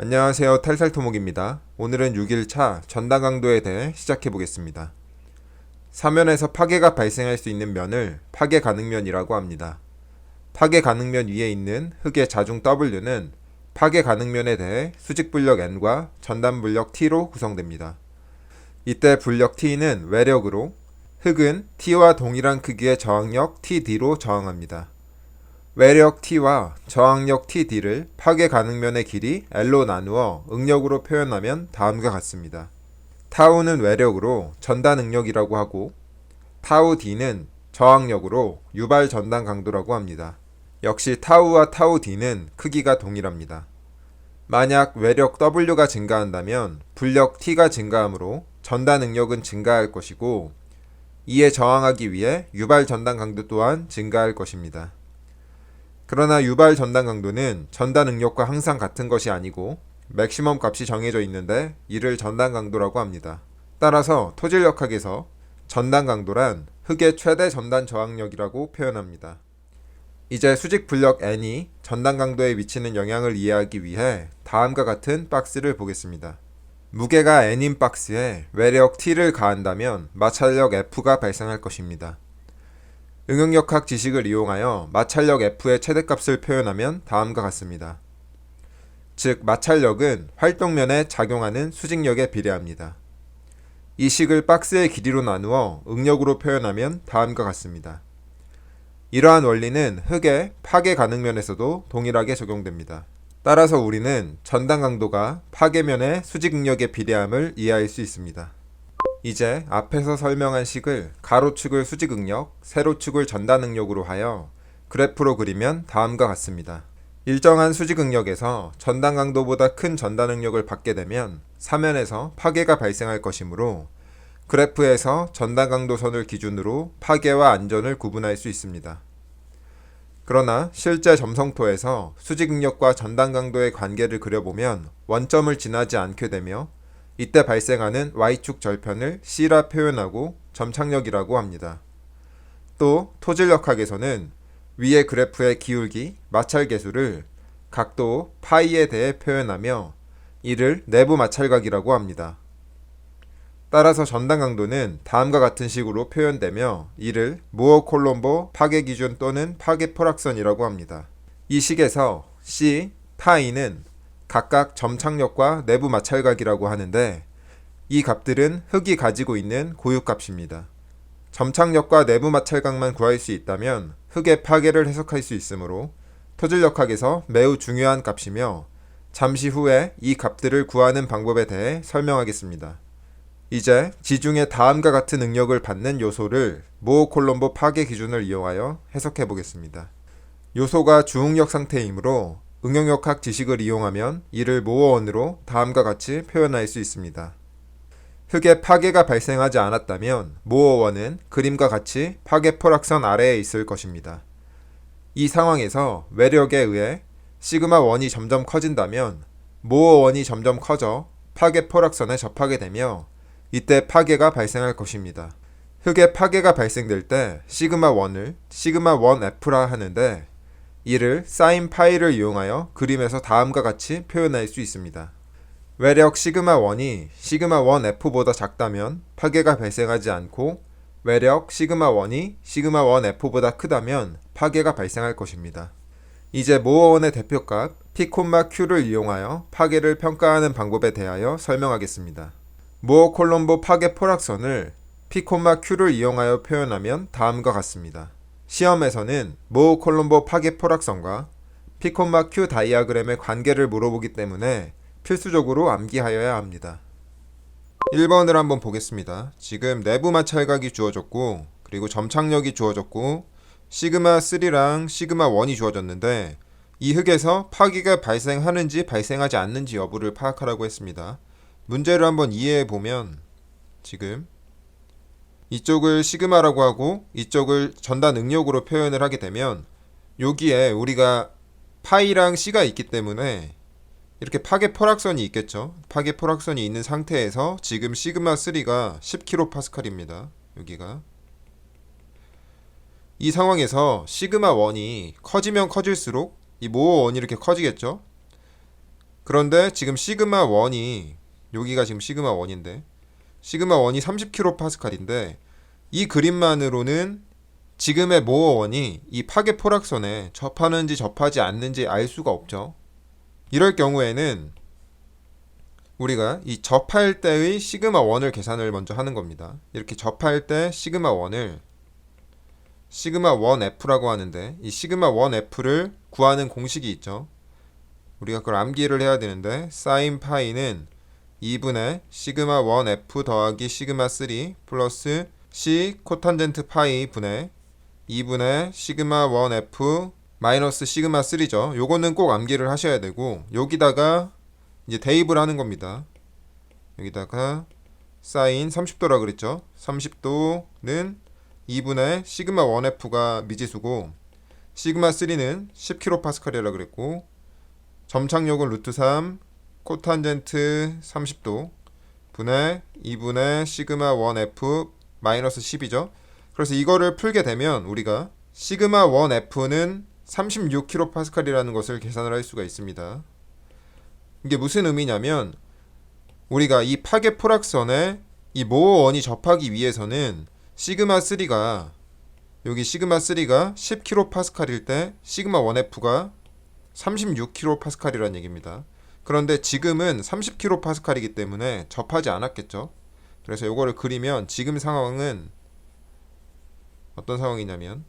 안녕하세요. 탈살토목입니다. 오늘은 6일차 전단 강도에 대해 시작해 보겠습니다. 사면에서 파괴가 발생할 수 있는 면을 파괴 가능면이라고 합니다. 파괴 가능면 위에 있는 흙의 자중 W는 파괴 가능면에 대해 수직 불력 N과 전단 불력 T로 구성됩니다. 이때 불력 T는 외력으로, 흙은 T와 동일한 크기의 저항력 TD로 저항합니다. 외력 T와 저항력 TD를 파괴 가능면의 길이 L로 나누어 응력으로 표현하면 다음과 같습니다. 타우는 외력으로 전단 응력이라고 하고, 타우 D는 저항력으로 유발 전단 강도라고 합니다. 역시 타우와 타우 D는 크기가 동일합니다. 만약 외력 W가 증가한다면 불력 T가 증가하므로 전단 응력은 증가할 것이고, 이에 저항하기 위해 유발 전단 강도 또한 증가할 것입니다. 그러나 유발 전단 강도는 전단 응력과 항상 같은 것이 아니고 맥시멈 값이 정해져 있는데 이를 전단 강도라고 합니다. 따라서 토질역학에서 전단 강도란 흙의 최대 전단 저항력이라고 표현합니다. 이제 수직 불력 N이 전단 강도에 미치는 영향을 이해하기 위해 다음과 같은 박스를 보겠습니다. 무게가 N인 박스에 외력 T를 가한다면 마찰력 F가 발생할 것입니다. 응용역학 지식을 이용하여 마찰력 F의 최대값을 표현하면 다음과 같습니다. 즉, 마찰력은 활동면에 작용하는 수직력에 비례합니다. 이 식을 박스의 길이로 나누어 응력으로 표현하면 다음과 같습니다. 이러한 원리는 흙의 파괴 가능면에서도 동일하게 적용됩니다. 따라서 우리는 전단 강도가 파괴면의 수직 응력에 비례함을 이해할 수 있습니다. 이제 앞에서 설명한 식을 가로축을 수직 응력, 세로축을 전단 응력으로 하여 그래프로 그리면 다음과 같습니다. 일정한 수직 응력에서 전단 강도보다 큰 전단 응력을 받게 되면 사면에서 파괴가 발생할 것이므로 그래프에서 전단 강도선을 기준으로 파괴와 안전을 구분할 수 있습니다. 그러나 실제 점성토에서 수직 응력과 전단 강도의 관계를 그려보면 원점을 지나지 않게 되며 이때 발생하는 Y축 절편을 C라 표현하고 점착력이라고 합니다. 또 토질역학에서는 위의 그래프의 기울기, 마찰계수를 각도 파이에 대해 표현하며 이를 내부 마찰각이라고 합니다. 따라서 전단 강도는 다음과 같은 식으로 표현되며 이를 무어-콜롬보 파괴기준 또는 파괴포락선이라고 합니다. 이 식에서 C, 파이는 각각 점착력과 내부 마찰각이라고 하는데 이 값들은 흙이 가지고 있는 고유값입니다. 점착력과 내부 마찰각만 구할 수 있다면 흙의 파괴를 해석할 수 있으므로 토질역학에서 매우 중요한 값이며 잠시 후에 이 값들을 구하는 방법에 대해 설명하겠습니다. 이제 지중해 다음과 같은 응력을 받는 요소를 무어-콜롬보 파괴 기준을 이용하여 해석해 보겠습니다. 요소가 주응력 상태이므로 응용역학 지식을 이용하면 이를 모어원으로 다음과 같이 표현할 수 있습니다. 흙에 파괴가 발생하지 않았다면 모어원은 그림과 같이 파괴 포락선 아래에 있을 것입니다. 이 상황에서 외력에 의해 시그마1이 점점 커진다면 모어원이 점점 커져 파괴 포락선에 접하게 되며 이때 파괴가 발생할 것입니다. 흙에 파괴가 발생될 때 시그마1을 시그마1F라 하는데 이를 사인 파이를 이용하여 그림에서 다음과 같이 표현할 수 있습니다. 외력 시그마1이 시그마1F보다 작다면 파괴가 발생하지 않고 외력 시그마1이 시그마1F보다 크다면 파괴가 발생할 것입니다. 이제 모어원의 대표값 P콤마 Q를 이용하여 파괴를 평가하는 방법에 대하여 설명하겠습니다. 무어-콜롬보 파괴 포락선을 P콤마 Q를 이용하여 표현하면 다음과 같습니다. 시험에서는 무어-콜롬보 파괴 포락선과 P콤마 Q 다이아그램의 관계를 물어보기 때문에 필수적으로 암기하여야 합니다. 1번을 한번 보겠습니다. 지금 내부 마찰각이 주어졌고 그리고 점착력이 주어졌고 시그마3랑 시그마1이 주어졌는데 이 흙에서 파괴가 발생하는지 발생하지 않는지 여부를 파악하라고 했습니다. 문제를 한번 이해해 보면 지금 이쪽을 시그마라고 하고 이쪽을 전단 응력으로 표현을 하게 되면 여기에 우리가 파이랑 C가 있기 때문에 이렇게 파괴 포락선이 있겠죠. 파괴 포락선이 있는 상태에서 지금 시그마3가 10kPa입니다. 여기가 이 상황에서 시그마1이 커지면 커질수록 이 모어1이 이렇게 커지겠죠. 그런데 지금 시그마 1이 여기가 지금 시그마 1인데 시그마 1이 30kPa인데 이 그림만으로는 지금의 모어 1이 이 파괴 포락선에 접하는지 접하지 않는지 알 수가 없죠. 이럴 경우에는 우리가 이 접할 때의 시그마 1을 계산을 먼저 하는 겁니다. 이렇게 접할 때 시그마 1을 시그마 1F라고 하는데 이 시그마 1F를 구하는 공식이 있죠. 우리가 그걸 암기를 해야 되는데 사인 파이는 2분의 시그마 1F 더하기 시그마 3 플러스 C 코탄젠트 파이 분의 2분의 시그마 1F 마이너스 시그마 3죠. 요거는 꼭 암기를 하셔야 되고 여기다가 이제 대입을 하는 겁니다. 여기다가 사인 30도라 그랬죠. 30도는 2분의 시그마 1F가 미지수고 시그마 3는 10kPa이라 그랬고 점착력은 루트 3 코탄젠트 30도 분의 2분의 시그마 1F 마이너스 10이죠. 그래서 이거를 풀게 되면 우리가 시그마 1F는 36kPa이라는 것을 계산을 할 수가 있습니다. 이게 무슨 의미냐면 우리가 이 파괴 포락선에 이 모어 1이 접하기 위해서는 시그마 3가 여기 시그마 3가 10kPa일 때 시그마 1F가 36kPa이라는 얘기입니다. 그런데 지금은 30kPa이기 때문에 접하지 않았겠죠. 그래서 이거를 그리면 지금 상황은 어떤 상황이냐면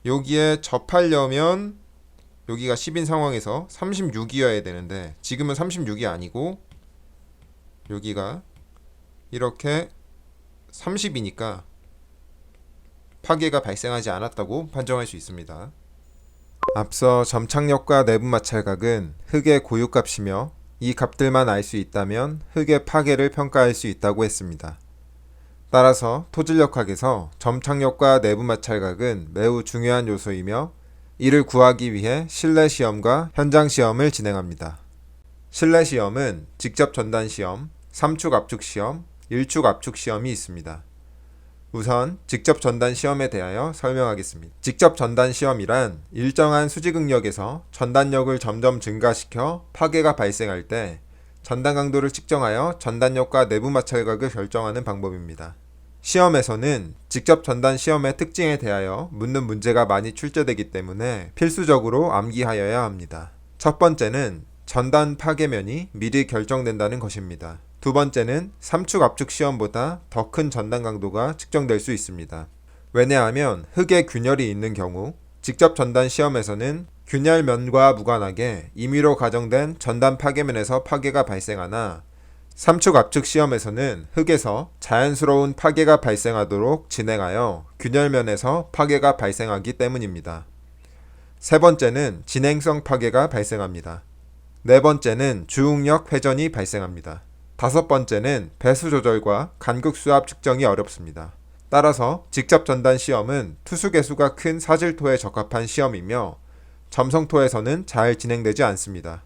여기에 접하려면 여기가 10인 상황에서 36이어야 되는데 지금은 36이 아니고 여기가 이렇게 30이니까 파괴가 발생하지 않았다고 판정할 수 있습니다. 앞서 점착력과 내부 마찰각은 흙의 고유값이며 이 값들만 알 수 있다면 흙의 파괴를 평가할 수 있다고 했습니다. 따라서 토질력학에서 점착력과 내부 마찰각은 매우 중요한 요소이며 이를 구하기 위해 실내 시험과 현장 시험을 진행합니다. 실내 시험은 직접 전단 시험, 3축 압축 시험, 1축 압축 시험이 있습니다. 우선 직접 전단 시험에 대하여 설명하겠습니다. 직접 전단 시험이란 일정한 수직 응력에서 전단력을 점점 증가시켜 파괴가 발생할 때 전단 강도를 측정하여 전단력과 내부 마찰각을 결정하는 방법입니다. 시험에서는 직접 전단 시험의 특징에 대하여 묻는 문제가 많이 출제되기 때문에 필수적으로 암기하여야 합니다. 첫 번째는 전단 파괴면이 미리 결정된다는 것입니다. 두 번째는 3축 압축 시험보다 더 큰 전단 강도가 측정될 수 있습니다. 왜냐하면 흙에 균열이 있는 경우 직접 전단 시험에서는 균열면과 무관하게 임의로 가정된 전단 파괴면에서 파괴가 발생하나 3축 압축 시험에서는 흙에서 자연스러운 파괴가 발생하도록 진행하여 균열면에서 파괴가 발생하기 때문입니다. 세 번째는 진행성 파괴가 발생합니다. 네 번째는 주응력 회전이 발생합니다. 다섯 번째는 배수 조절과 간극 수압 측정이 어렵습니다. 따라서 직접 전단 시험은 투수 개수가 큰 사질토에 적합한 시험이며 점성토에서는 잘 진행되지 않습니다.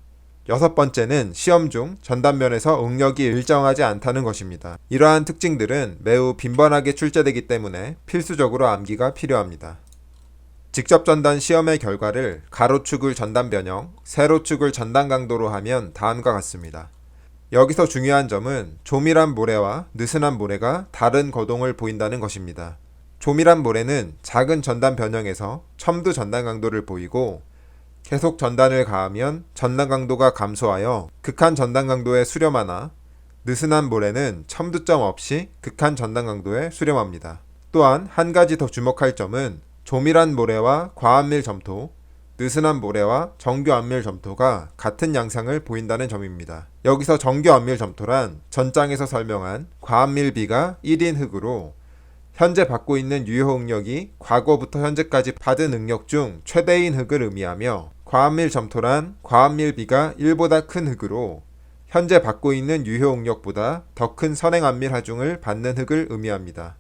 여섯 번째는 시험 중 전단면에서 응력이 일정하지 않다는 것입니다. 이러한 특징들은 매우 빈번하게 출제되기 때문에 필수적으로 암기가 필요합니다. 직접 전단 시험의 결과를 가로축을 전단 변형, 세로축을 전단 강도로 하면 다음과 같습니다. 여기서 중요한 점은 조밀한 모래와 느슨한 모래가 다른 거동을 보인다는 것입니다. 조밀한 모래는 작은 전단 변형에서 첨두 전단 강도를 보이고 계속 전단을 가하면 전단 강도가 감소하여 극한 전단 강도에 수렴하나 느슨한 모래는 첨두점 없이 극한 전단 강도에 수렴합니다. 또한 한 가지 더 주목할 점은 조밀한 모래와 과암밀 점토, 느슨한 모래와 정교 암밀 점토가 같은 양상을 보인다는 점입니다. 여기서 정교 암밀 점토란 전장에서 설명한 과암밀비가 1인 흙으로 현재 받고 있는 유효 응력이 과거부터 현재까지 받은 응력 중 최대인 흙을 의미하며 과암밀 점토란 과암밀비가 1보다 큰 흙으로 현재 받고 있는 유효 응력보다 더 큰 선행 암밀 하중을 받는 흙을 의미합니다.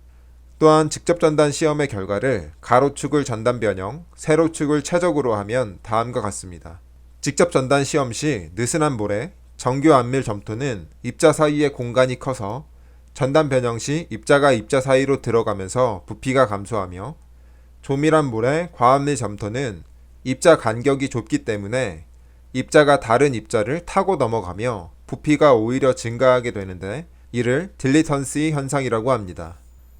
또한 직접 전단 시험의 결과를 가로축을 전단 변형, 세로축을 최적으로 하면 다음과 같습니다. 직접 전단 시험 시 느슨한 모래, 정교 암밀 점토는 입자 사이의 공간이 커서 전단 변형 시 입자가 입자 사이로 들어가면서 부피가 감소하며 조밀한 모래, 과암밀 점토는 입자 간격이 좁기 때문에 입자가 다른 입자를 타고 넘어가며 부피가 오히려 증가하게 되는데 이를 딜리턴시 현상이라고 합니다.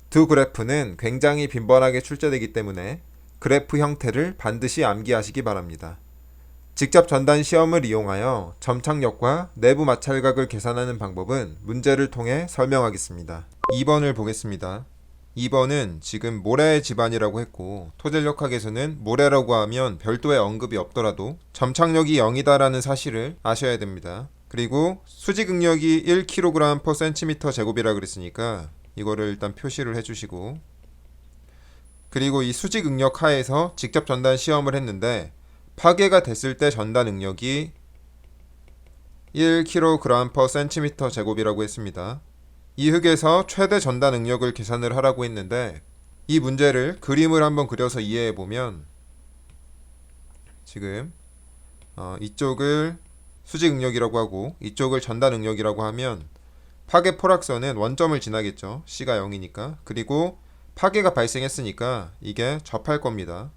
두 그래프는 굉장히 빈번하게 출제되기 때문에 그래프 형태를 반드시 암기하시기 바랍니다. 직접 전단 시험을 이용하여 점착력과 내부 마찰각을 계산하는 방법은 문제를 통해 설명하겠습니다. 2번을 보겠습니다. 2번은 지금 모래 집안이라고 했고 토질력학에서는 모래라고 하면 별도의 언급이 없더라도 점착력이 0이다라는 사실을 아셔야 됩니다. 그리고 수직응력이 1kg/cm 제곱이라 그랬으니까 이거를 일단 표시를 해주시고, 그리고 이 수직응력 하에서 직접 전단 시험을 했는데 파괴가 됐을 때 전단 응력이 1kg/cm 제곱이라고 했습니다. 이 흙에서 최대 전단 응력을 계산을 하라고 했는데 이 문제를 그림을 한번 그려서 이해해 보면 지금 이쪽을 수직 응력이라고 하고 이쪽을 전단 응력이라고 하면 파괴 포락선은 원점을 지나겠죠. C가 0이니까. 그리고 파괴가 발생했으니까 이게 접할 겁니다.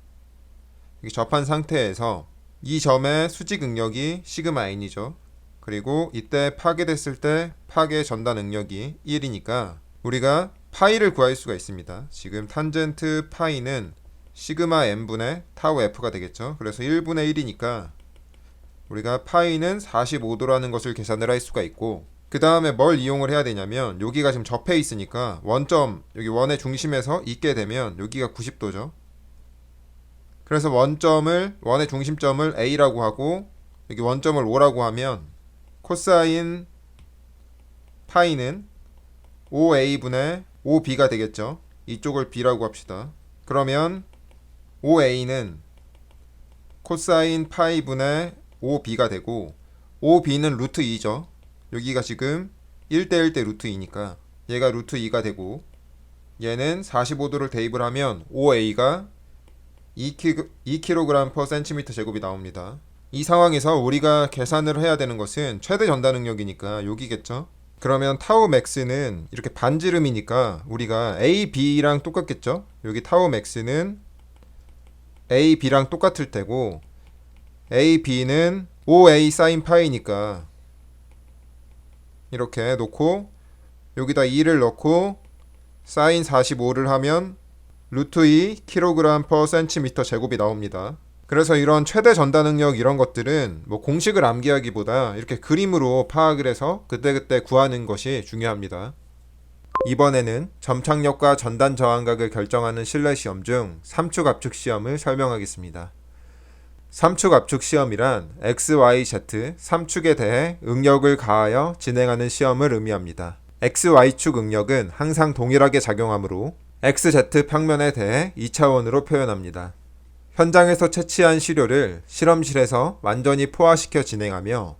이게 접한 상태에서 이 점의 수직 응력이 시그마 n이죠. 그리고 이때 파괴됐을 때 파괴 전단 응력이 1이니까 우리가 파이를 구할 수가 있습니다. 지금 탄젠트 파이는 시그마 n분의 타우 f가 되겠죠. 그래서 1분의 1이니까 우리가 파이는 45도라는 것을 계산을 할 수가 있고, 그 다음에 뭘 이용을 해야 되냐면 여기가 지금 접해 있으니까 원점, 여기 원의 중심에서 있게 되면 여기가 90도죠. 그래서 원의 중심점을 A라고 하고 여기 원점을 O라고 하면 코사인 파이는 5A분의 5B가 되겠죠. 이쪽을 B라고 합시다. 그러면 5A는 코사인 파이분의 5B가 되고 5B는 루트 2죠. 여기가 지금 1대1 대 루트 2니까 얘가 루트 2가 되고 얘는 45도를 대입을 하면 5A가 2kg/cm 제곱이 나옵니다. 이 상황에서 우리가 계산을 해야 되는 것은 최대 전단 응력이니까 여기겠죠. 그러면 타우 맥스는 이렇게 반지름이니까 우리가 A, B랑 똑같겠죠. 여기 타우 맥스는 A, B랑 똑같을 테고 A, B는 5A 사인 파이니까 이렇게 놓고 여기다 2를 넣고 사인 45를 하면 루트 2 kg/cm 제곱이 나옵니다. 그래서 이런 최대 전단 응력 이런 것들은 뭐 공식을 암기하기보다 이렇게 그림으로 파악을 해서 그때그때 구하는 것이 중요합니다. 이번에는 점착력과 전단 저항각을 결정하는 실내 시험 중 3축 압축 시험을 설명하겠습니다. 3축 압축 시험이란 X, Y, Z 3축에 대해 응력을 가하여 진행하는 시험을 의미합니다. X, Y축 응력은 항상 동일하게 작용하므로 X, Z 평면에 대해 2차원으로 표현합니다. 현장에서 채취한 시료를 실험실에서 완전히 포화시켜 진행하며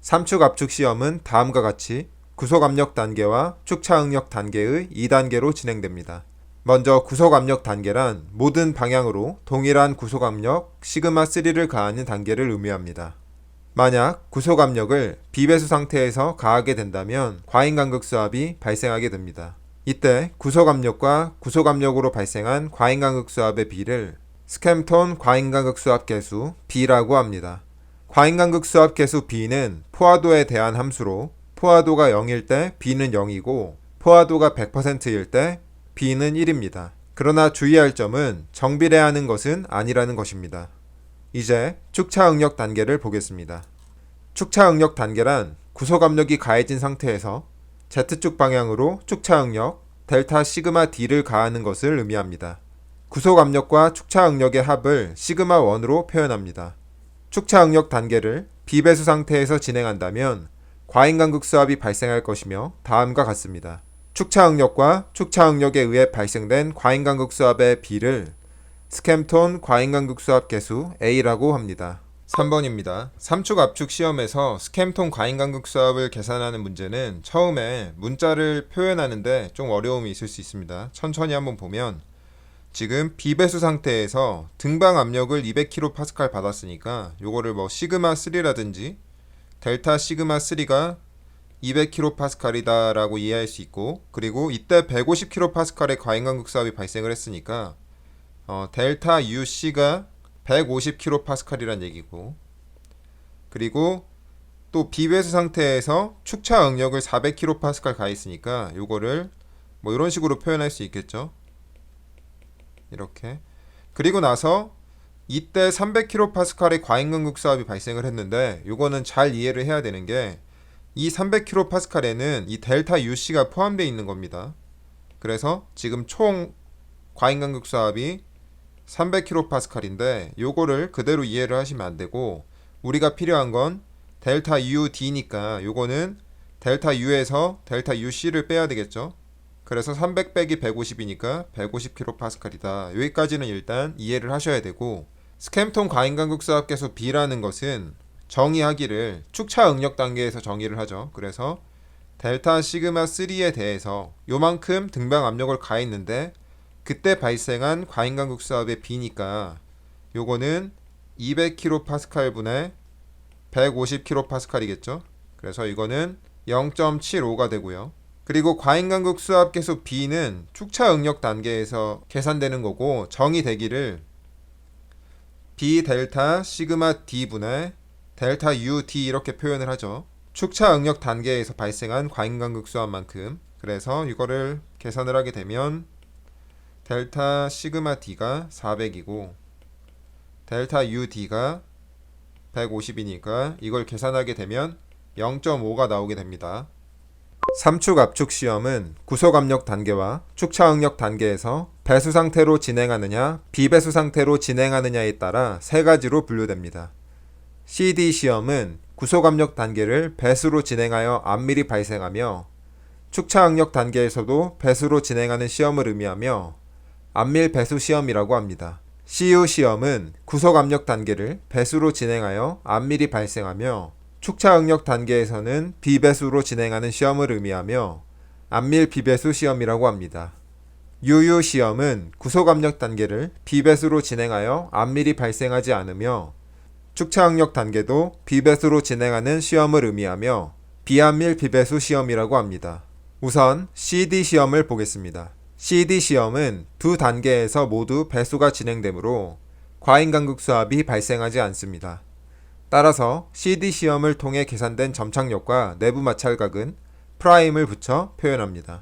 3축 압축 시험은 다음과 같이 구속압력 단계와 축차응력 단계의 2단계로 진행됩니다. 먼저 구속압력 단계란 모든 방향으로 동일한 구속압력 시그마3를 가하는 단계를 의미합니다. 만약 구속압력을 비배수 상태에서 가하게 된다면 과잉간극수압이 발생하게 됩니다. 이때 구속압력과 구속압력으로 발생한 과잉간극수압의 비를 스캠톤 과잉간극수압 계수 B라고 합니다. 과잉간극수압 계수 B는 포화도에 대한 함수로 포화도가 0일 때 B는 0이고 포화도가 100%일 때 B는 1입니다. 그러나 주의할 점은 정비례하는 것은 아니라는 것입니다. 이제 축차응력 단계를 보겠습니다. 축차응력 단계란 구속압력이 가해진 상태에서 Z축 방향으로 축차응력 델타 시그마 D를 가하는 것을 의미합니다. 구속압력과 축차응력의 합을 시그마 1으로 표현합니다. 축차응력 단계를 비배수 상태에서 진행한다면 과잉간극수압이 발생할 것이며 다음과 같습니다. 축차응력과 축차응력에 의해 발생된 과잉간극수압의 비를 스캠톤 과잉간극수압 계수 A라고 합니다. 3번입니다. 3축 압축 시험에서 스캠톤 과잉간극수압을 계산하는 문제는 처음에 문자를 표현하는데 좀 어려움이 있을 수 있습니다. 천천히 한번 보면 지금 비배수 상태에서 등방 압력을 200kPa 받았으니까 요거를 뭐 시그마 3라든지 델타 시그마 3가 200kPa이다 라고 이해할 수 있고, 그리고 이때 150kPa의 과잉간극수압이 발생을 했으니까 델타 UC가 150kPa이란 얘기고, 그리고 또 비배수 상태에서 축차 응력을 400kPa 가 있으니까 요거를 뭐 이런 식으로 표현할 수 있겠죠. 이렇게. 그리고 나서 이때 300kPa의 과잉간극 수압이 발생을 했는데 요거는 잘 이해를 해야 되는 게 이 300kPa에는 이 델타 UC가 포함되어 있는 겁니다. 그래서 지금 총 과잉간극 수압이 300kPa인데 요거를 그대로 이해를 하시면 안 되고 우리가 필요한 건 델타 UD니까 요거는 델타 U에서 델타 UC를 빼야 되겠죠. 그래서 300 빼기 150이니까 150kPa이다. 여기까지는 일단 이해를 하셔야 되고 스캠톤 과잉간극 수압계수 B라는 것은 정의하기를 축차 응력 단계에서 정의를 하죠. 그래서 델타 시그마 3에 대해서 요만큼 등방 압력을 가했는데 그때 발생한 과잉간극 수압의 B니까 요거는 200kPa 분의 150kPa이겠죠. 그래서 이거는 0.75가 되고요. 그리고 과잉간극 수압계수 B는 축차 응력 단계에서 계산되는 거고 정의되기를 B 델타 시그마 D 분의 델타 UD 이렇게 표현을 하죠. 축차 응력 단계에서 발생한 과잉간극 수압만큼. 그래서 이거를 계산을 하게 되면 델타 시그마 D가 400이고 델타 UD가 150이니까 이걸 계산하게 되면 0.5가 나오게 됩니다. 삼축 압축 시험은 구속 압력 단계와 축차 응력 단계에서 배수 상태로 진행하느냐 비배수 상태로 진행하느냐에 따라 세 가지로 분류됩니다. CD 시험은 구속 압력 단계를 배수로 진행하여 압밀이 발생하며 축차 응력 단계에서도 배수로 진행하는 시험을 의미하며 압밀 배수 시험이라고 합니다. CU 시험은 구속 압력 단계를 배수로 진행하여 압밀이 발생하며 축차 응력 단계에서는 비배수로 진행하는 시험을 의미하며 압밀 비배수 시험이라고 합니다. UU 시험은 구속 압력 단계를 비배수로 진행하여 압밀이 발생하지 않으며 축차 응력 단계도 비배수로 진행하는 시험을 의미하며 비압밀 비배수 시험이라고 합니다. 우선 CD 시험을 보겠습니다. CD 시험은 두 단계에서 모두 배수가 진행되므로 과잉간극 수압이 발생하지 않습니다. 따라서 CD 시험을 통해 계산된 점착력과 내부 마찰각은 프라임을 붙여 표현합니다.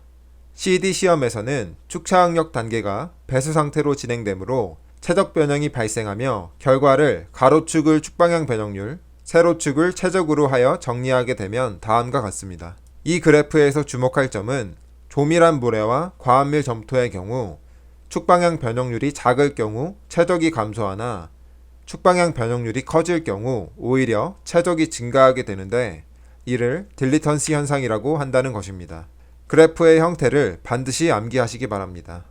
CD 시험에서는 축차 응력 단계가 배수 상태로 진행되므로 최적 변형이 발생하며 결과를 가로축을 축방향 변형률, 세로축을 최적으로 하여 정리하게 되면 다음과 같습니다. 이 그래프에서 주목할 점은 조밀한 모래와 과압밀 점토의 경우 축방향 변형률이 작을 경우 최적이 감소하나 축방향 변형률이 커질 경우 오히려 최적이 증가하게 되는데 이를 딜리턴시 현상이라고 한다는 것입니다. 그래프의 형태를 반드시 암기하시기 바랍니다.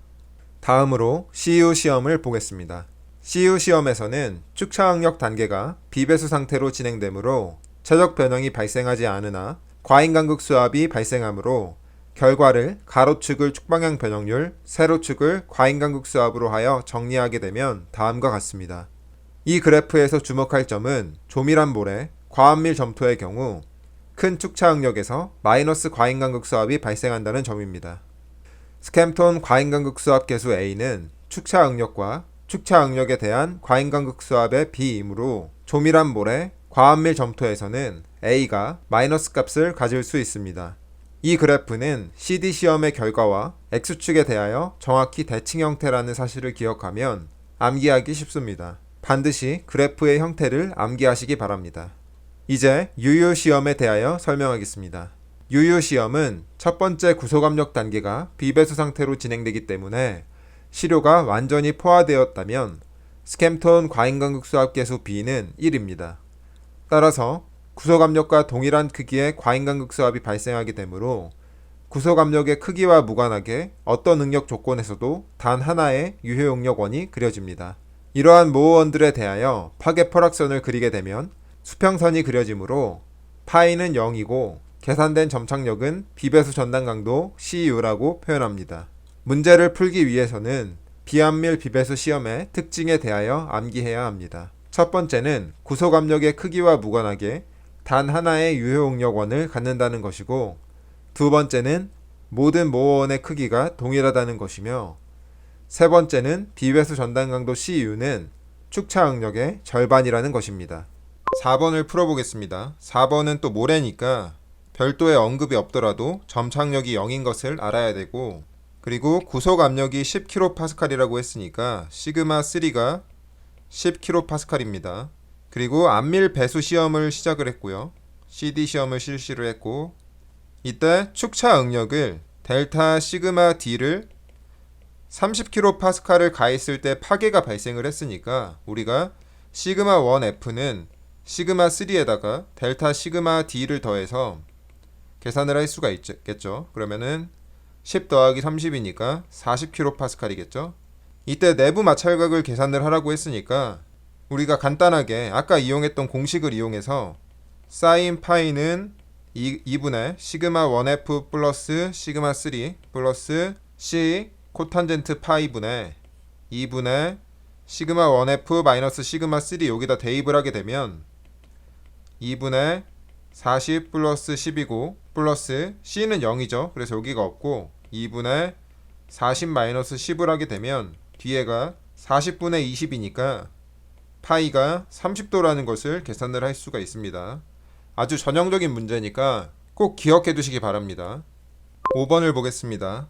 다음으로 CU 시험을 보겠습니다. CU 시험에서는 축차 응력 단계가 비배수 상태로 진행되므로 최적 변형이 발생하지 않으나 과잉간극 수압이 발생하므로 결과를 가로축을 축방향 변형률, 세로축을 과잉간극 수압으로 하여 정리하게 되면 다음과 같습니다. 이 그래프에서 주목할 점은 조밀한 모래, 과압밀 점토의 경우 큰 축차 응력에서 마이너스 과잉간극 수압이 발생한다는 점입니다. 스캠톤 과잉간극 수압 계수 A는 축차 응력과 축차 응력에 대한 과잉간극 수압의 B이므로 조밀한 모래, 과압밀 점토에서는 A가 마이너스 값을 가질 수 있습니다. 이 그래프는 CD 시험의 결과와 X축에 대하여 정확히 대칭 형태라는 사실을 기억하면 암기하기 쉽습니다. 반드시 그래프의 형태를 암기하시기 바랍니다. 이제 UU 시험에 대하여 설명하겠습니다. UU 시험은 첫 번째 구속압력 단계가 비배수 상태로 진행되기 때문에 시료가 완전히 포화되었다면 스캠톤 과잉간극 수압 계수 B는 1입니다. 따라서 구속압력과 동일한 크기의 과잉간극 수압이 발생하게 되므로 구속압력의 크기와 무관하게 어떤 응력 조건에서도 단 하나의 유효 응력원이 그려집니다. 이러한 모호원들에 대하여 파괴 포락선을 그리게 되면 수평선이 그려지므로 파이는 0이고 계산된 점착력은 비배수 전단 강도 CU라고 표현합니다. 문제를 풀기 위해서는 비압밀 비배수 시험의 특징에 대하여 암기해야 합니다. 첫 번째는 구속압력의 크기와 무관하게 단 하나의 유효 응력원을 갖는다는 것이고 두 번째는 모든 모호원의 크기가 동일하다는 것이며 세 번째는 비배수 전단 강도 CU는 축차 응력의 절반이라는 것입니다. 4번을 풀어보겠습니다. 4번은 또 모래니까 별도의 언급이 없더라도 점착력이 0인 것을 알아야 되고, 그리고 구속 압력이 10kPa이라고 했으니까 시그마 3가 10kPa입니다. 그리고 안밀 배수 시험을 시작을 했고요. CD 시험을 실시를 했고, 이때 축차 응력을 델타 시그마 D를 30kPa를 가했을 때 파괴가 발생을 했으니까 우리가 시그마 1F는 시그마 3에다가 델타 시그마 D를 더해서 계산을 할 수가 있겠죠. 그러면은 10 더하기 30이니까 40kPa이겠죠. 이때 내부 마찰각을 계산을 하라고 했으니까 우리가 간단하게 아까 이용했던 공식을 이용해서 사인 파이는 2분의 시그마 1F 플러스 시그마 3 플러스 C 코탄젠트 파이분의 2분의 시그마 1F 마이너스 시그마 3 여기다 대입을 하게 되면 2분의 40 플러스 10이고 플러스 C는 0이죠. 그래서 여기가 없고 2분의 40 마이너스 10을 하게 되면 뒤에가 40분의 20이니까 파이가 30도라는 것을 계산을 할 수가 있습니다. 아주 전형적인 문제니까 꼭 기억해 두시기 바랍니다. 5번을 보겠습니다.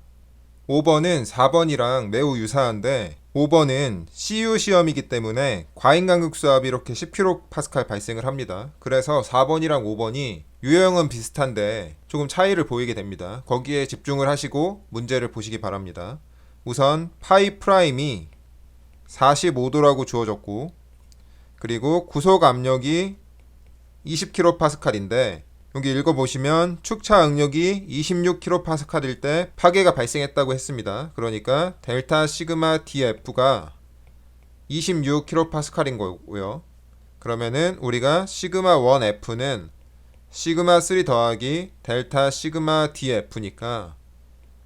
5번은 4번이랑 매우 유사한데 5번은 CU 시험이기 때문에 과잉간극 수압이 이렇게 10kPa 발생을 합니다. 그래서 4번이랑 5번이 유형은 비슷한데 조금 차이를 보이게 됩니다. 거기에 집중을 하시고 문제를 보시기 바랍니다. 우선 파이 프라임이 45도라고 주어졌고, 그리고 구속 압력이 20kPa인데 여기 읽어보시면 축차 응력이 26kPa일 때 파괴가 발생했다고 했습니다. 그러니까 델타 시그마 DF가 26kPa인 거고요. 그러면은 우리가 시그마 1F는 시그마 3 더하기 델타 시그마 DF니까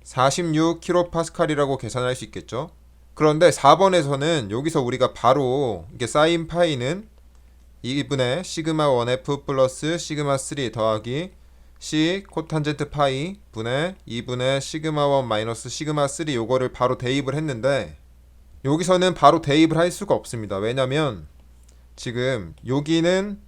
46kPa이라고 계산할 수 있겠죠. 그런데 4번에서는 여기서 우리가 바로 이게 사인 파이는 2분의 시그마 1F 플러스 시그마 3 더하기 C 코탄젠트 파이 분의 2분의 시그마 1 마이너스 시그마 3 요거를 바로 대입을 했는데 여기서는 바로 대입을 할 수가 없습니다. 왜냐면 지금 여기는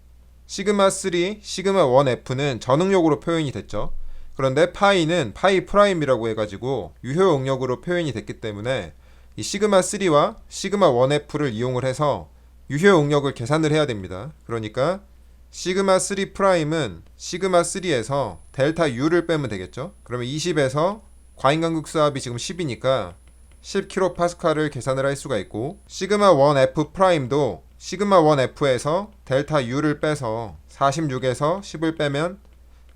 시그마 3, 시그마 1F는 전응력으로 표현이 됐죠. 그런데 파이는 파이 프라임이라고 해가지고 유효 응력으로 표현이 됐기 때문에 이 시그마 3와 시그마 1F를 이용을 해서 유효 응력을 계산을 해야 됩니다. 그러니까 시그마 3 프라임은 시그마 3에서 델타 U를 빼면 되겠죠. 그러면 20에서 과잉간극 수압이 지금 10이니까 10kPa를 계산을 할 수가 있고, 시그마 1F 프라임도 시그마 1F에서 델타 U를 빼서 46에서 10을 빼면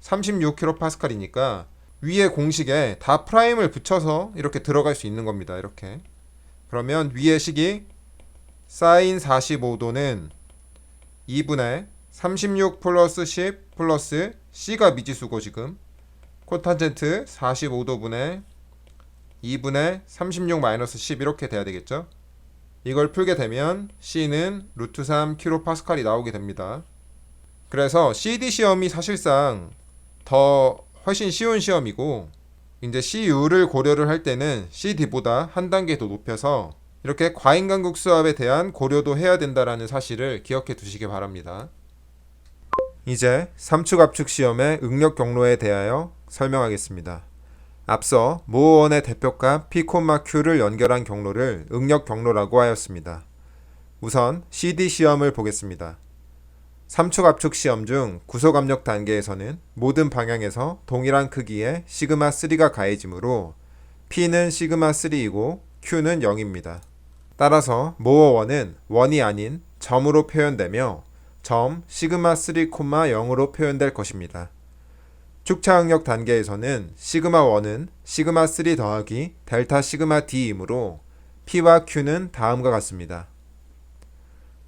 36kPa이니까 위에 공식에 다 프라임을 붙여서 이렇게 들어갈 수 있는 겁니다. 이렇게. 그러면 위의 식이 사인 45도는 2분의 36 플러스 10 플러스 C가 미지수고 지금 코탄젠트 45도분의 2분의 36 마이너스 10 이렇게 돼야 되겠죠. 이걸 풀게 되면 C는 루트 3kPa이 나오게 됩니다. 그래서 CD 시험이 사실상 훨씬 쉬운 시험이고, 이제 CU를 고려를 할 때는 CD보다 한 단계 더 높여서 이렇게 과잉간극 수압에 대한 고려도 해야 된다라는 사실을 기억해 두시기 바랍니다. 이제 삼축 압축 시험의 응력 경로에 대하여 설명하겠습니다. 앞서 모어원의 대표값 P, Q를 연결한 경로를 응력 경로라고 하였습니다. 우선 CD 시험을 보겠습니다. 삼축 압축 시험 중 구속 압력 단계에서는 모든 방향에서 동일한 크기의 시그마 3가 가해지므로 P는 시그마 3이고 Q는 0입니다. 따라서 모어원은 원이 아닌 점으로 표현되며 점 시그마 3, 0으로 표현될 것입니다. 축차 응력 단계에서는 시그마 1은 시그마 3 더하기 델타 시그마 D이므로 P와 Q는 다음과 같습니다.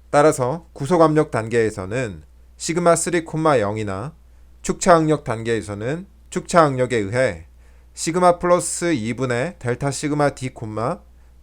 따라서 구속 압력 단계에서는 시그마 3, 0이나 축차 응력 단계에서는 축차 응력에 의해 시그마 플러스 2분의 델타 시그마 D,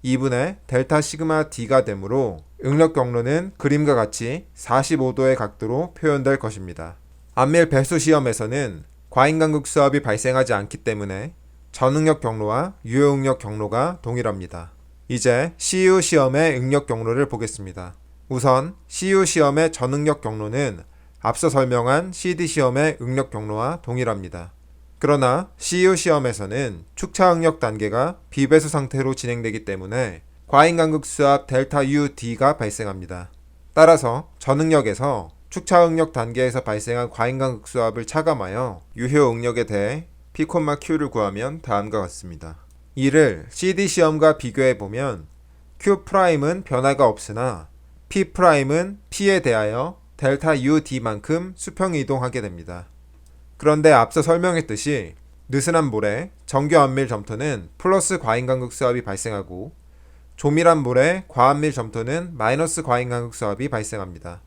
2분의 델타 시그마 D가 되므로 응력 경로는 그림과 같이 45도의 각도로 표현될 것입니다. 안밀 배수 시험에서는 과잉간극 수압이 발생하지 않기 때문에 전응력 경로와 유효응력 경로가 동일합니다. 이제 CU 시험의 응력 경로를 보겠습니다. 우선 CU 시험의 전응력 경로는 앞서 설명한 CD 시험의 응력 경로와 동일합니다. 그러나 CU 시험에서는 축차 응력 단계가 비배수 상태로 진행되기 때문에 과잉간극 수압 델타 UD가 발생합니다. 따라서 전응력에서 축차 응력 단계에서 발생한 과잉간극 수압을 차감하여 유효 응력에 대해 P, Q를 구하면 다음과 같습니다. 이를 CD 시험과 비교해 보면 Q'은 변화가 없으나 P'은 P에 대하여 델타 UD만큼 수평 이동하게 됩니다. 그런데 앞서 설명했듯이 느슨한 볼에 정규 안밀 점토는 플러스 과잉간극 수압이 발생하고 조밀한 볼에 과안밀 점토는 마이너스 과잉간극 수압이 발생합니다.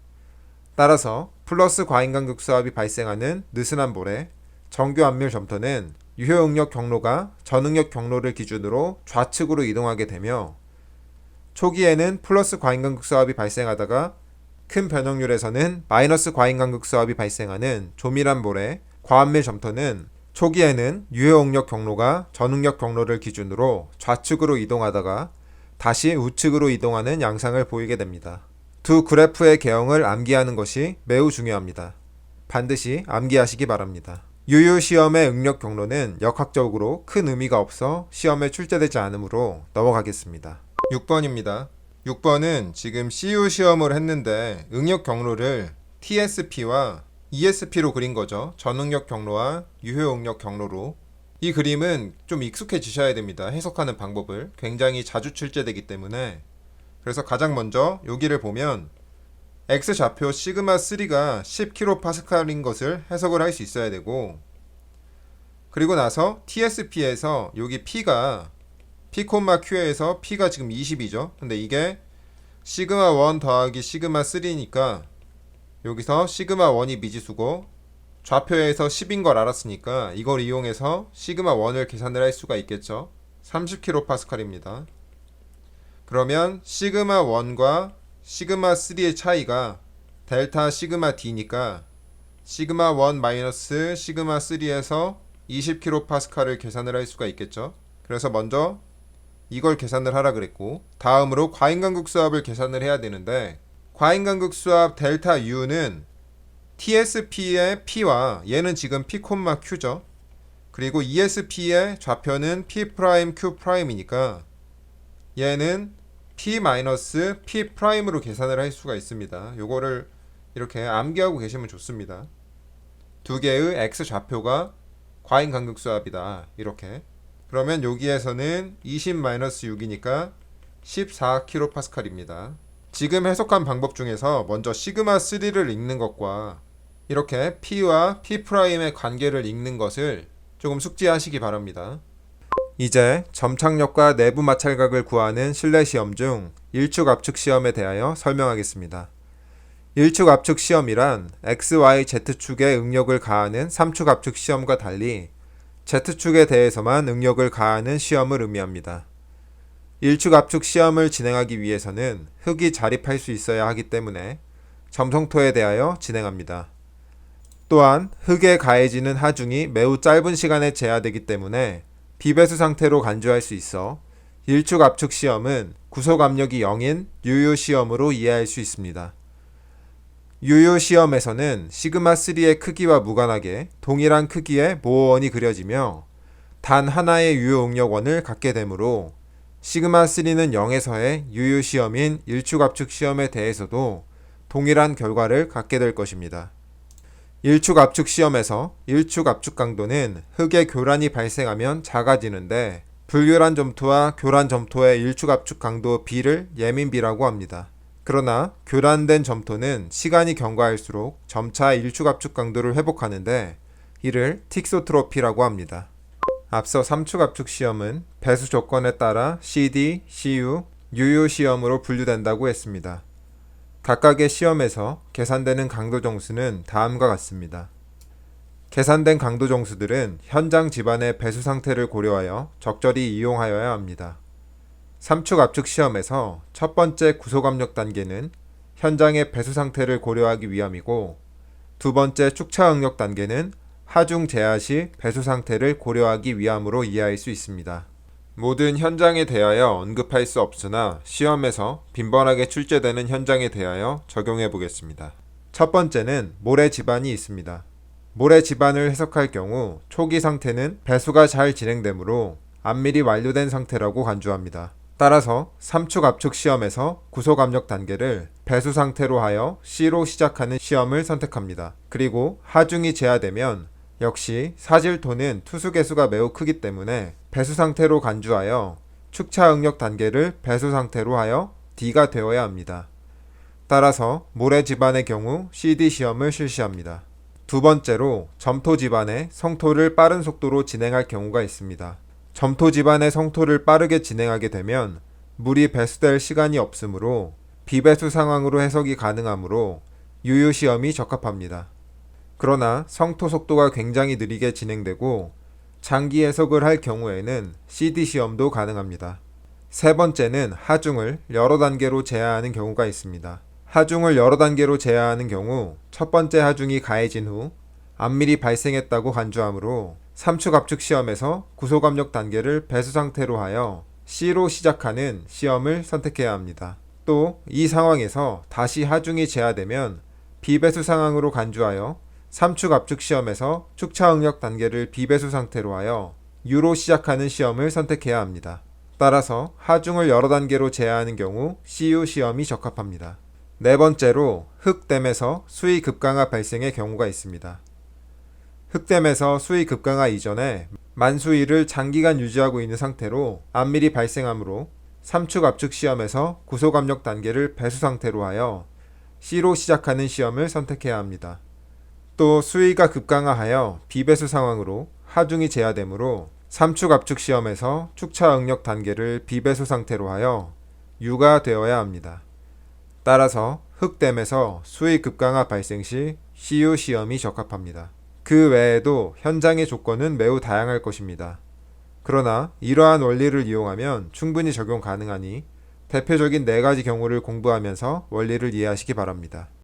따라서 플러스 과잉간극 수압이 발생하는 느슨한 볼에 정규 안밀 점토는 유효 응력 경로가 전응력 경로를 기준으로 좌측으로 이동하게 되며 초기에는 플러스 과잉간극 수압이 발생하다가 큰 변형률에서는 마이너스 과잉간극 수압이 발생하는 조밀한 볼에 과안밀 점토는 초기에는 유효 응력 경로가 전응력 경로를 기준으로 좌측으로 이동하다가 다시 우측으로 이동하는 양상을 보이게 됩니다. 두 그래프의 개형을 암기하는 것이 매우 중요합니다. 반드시 암기하시기 바랍니다. 유효 시험의 응력 경로는 역학적으로 큰 의미가 없어 시험에 출제되지 않으므로 넘어가겠습니다. 6번입니다. 6번은 지금 CU 시험을 했는데 응력 경로를 TSP와 ESP로 그린 거죠. 전응력 경로와 유효 응력 경로로. 이 그림은 좀 익숙해지셔야 됩니다. 해석하는 방법을. 굉장히 자주 출제되기 때문에. 그래서 가장 먼저 여기를 보면 X좌표 시그마3가 10kPa인 것을 해석을 할 수 있어야 되고, 그리고 나서 TSP에서 여기 P가 P,Q에서 P가 지금 20이죠. 근데 이게 시그마1 더하기 시그마3니까 여기서 시그마1이 미지수고 좌표에서 10인 걸 알았으니까 이걸 이용해서 시그마1을 계산을 할 수가 있겠죠. 30kPa입니다. 그러면 시그마1과 시그마3의 차이가 델타 시그마 D니까 시그마1 마이너스 시그마3에서 20kPa를 계산을 할 수가 있겠죠. 그래서 먼저 이걸 계산을 하라 그랬고, 다음으로 과잉간극 수압을 계산을 해야 되는데, 과잉간극 수압 델타 U는 TSP의 P와 얘는 지금 P, Q죠. 그리고 ESP의 좌표는 P'Q'이니까 얘는 P-P'으로 계산을 할 수가 있습니다. 요거를 이렇게 암기하고 계시면 좋습니다. 두 개의 X 좌표가 과잉간극 수압이다. 이렇게. 그러면 여기에서는 20-6이니까 14kPa입니다. 지금 해석한 방법 중에서 먼저 시그마3를 읽는 것과 이렇게 P와 P'의 관계를 읽는 것을 조금 숙지하시기 바랍니다. 이제 점착력과 내부 마찰각을 구하는 실내 시험 중 일축 압축 시험에 대하여 설명하겠습니다. 일축 압축 시험이란 X, Y, Z축에 응력을 가하는 3축 압축 시험과 달리 Z축에 대해서만 응력을 가하는 시험을 의미합니다. 일축 압축 시험을 진행하기 위해서는 흙이 자립할 수 있어야 하기 때문에 점성토에 대하여 진행합니다. 또한 흙에 가해지는 하중이 매우 짧은 시간에 제하되기 때문에 비배수 상태로 간주할 수 있어 일축 압축 시험은 구속 압력이 0인 유효 시험으로 이해할 수 있습니다. 유효 시험에서는 시그마3의 크기와 무관하게 동일한 크기의 모호원이 그려지며 단 하나의 유효 응력원을 갖게 되므로 시그마3는 0에서의 유효 시험인 일축 압축 시험에 대해서도 동일한 결과를 갖게 될 것입니다. 일축 압축 시험에서 일축 압축 강도는 흙의 교란이 발생하면 작아지는데 불교란 점토와 교란 점토의 일축 압축 강도 B를 예민비라고 합니다. 그러나 교란된 점토는 시간이 경과할수록 점차 일축 압축 강도를 회복하는데 이를 틱소트로피라고 합니다. 앞서 3축 압축 시험은 배수 조건에 따라 CD, CU, 유효 시험으로 분류된다고 했습니다. 각각의 시험에서 계산되는 강도 정수는 다음과 같습니다. 계산된 강도 정수들은 현장 집안의 배수 상태를 고려하여 적절히 이용하여야 합니다. 3축 압축 시험에서 첫 번째 구속 압력 단계는 현장의 배수 상태를 고려하기 위함이고, 두 번째 축차 응력 단계는 하중 제하 시 배수 상태를 고려하기 위함으로 이해할 수 있습니다. 모든 현장에 대하여 언급할 수 없으나 시험에서 빈번하게 출제되는 현장에 대하여 적용해 보겠습니다. 첫 번째는 모래 지반이 있습니다. 모래 지반을 해석할 경우 초기 상태는 배수가 잘 진행되므로 안밀이 완료된 상태라고 간주합니다. 따라서 3축 압축 시험에서 구속 압력 단계를 배수 상태로 하여 C로 시작하는 시험을 선택합니다. 그리고 하중이 제하되면 역시 사질토는 투수 개수가 매우 크기 때문에 배수 상태로 간주하여 축차 응력 단계를 배수 상태로 하여 D가 되어야 합니다. 따라서 모래 지반의 경우 CD 시험을 실시합니다. 두 번째로 점토 지반의 성토를 빠른 속도로 진행할 경우가 있습니다. 점토 지반의 성토를 빠르게 진행하게 되면 물이 배수될 시간이 없으므로 비배수 상황으로 해석이 가능하므로 유유 시험이 적합합니다. 그러나 성토 속도가 굉장히 느리게 진행되고 장기 해석을 할 경우에는 CD 시험도 가능합니다. 세 번째는 하중을 여러 단계로 제하하는 경우가 있습니다. 하중을 여러 단계로 제하하는 경우 첫 번째 하중이 가해진 후 안밀이 발생했다고 간주하므로 3축 압축 시험에서 구속 압력 단계를 배수 상태로 하여 C로 시작하는 시험을 선택해야 합니다. 또 이 상황에서 다시 하중이 제하되면 비배수 상황으로 간주하여 3축 압축 시험에서 축차 응력 단계를 비배수 상태로 하여 U로 시작하는 시험을 선택해야 합니다. 따라서 하중을 여러 단계로 제하하는 경우 CU 시험이 적합합니다. 네 번째로 흑댐에서 수위 급강하 발생의 경우가 있습니다. 흑댐에서 수위 급강하 이전에 만수위를 장기간 유지하고 있는 상태로 안밀이 발생하므로 3축 압축 시험에서 구속 압력 단계를 배수 상태로 하여 C로 시작하는 시험을 선택해야 합니다. 또 수위가 급강하하여 비배수 상황으로 하중이 제하되므로 3축 압축 시험에서 축차 응력 단계를 비배수 상태로 하여 U가 되어야 합니다. 따라서 흑댐에서 수위 급강하 발생 시 CU 시험이 적합합니다. 그 외에도 현장의 조건은 매우 다양할 것입니다. 그러나 이러한 원리를 이용하면 충분히 적용 가능하니 대표적인 4가지 경우를 공부하면서 원리를 이해하시기 바랍니다.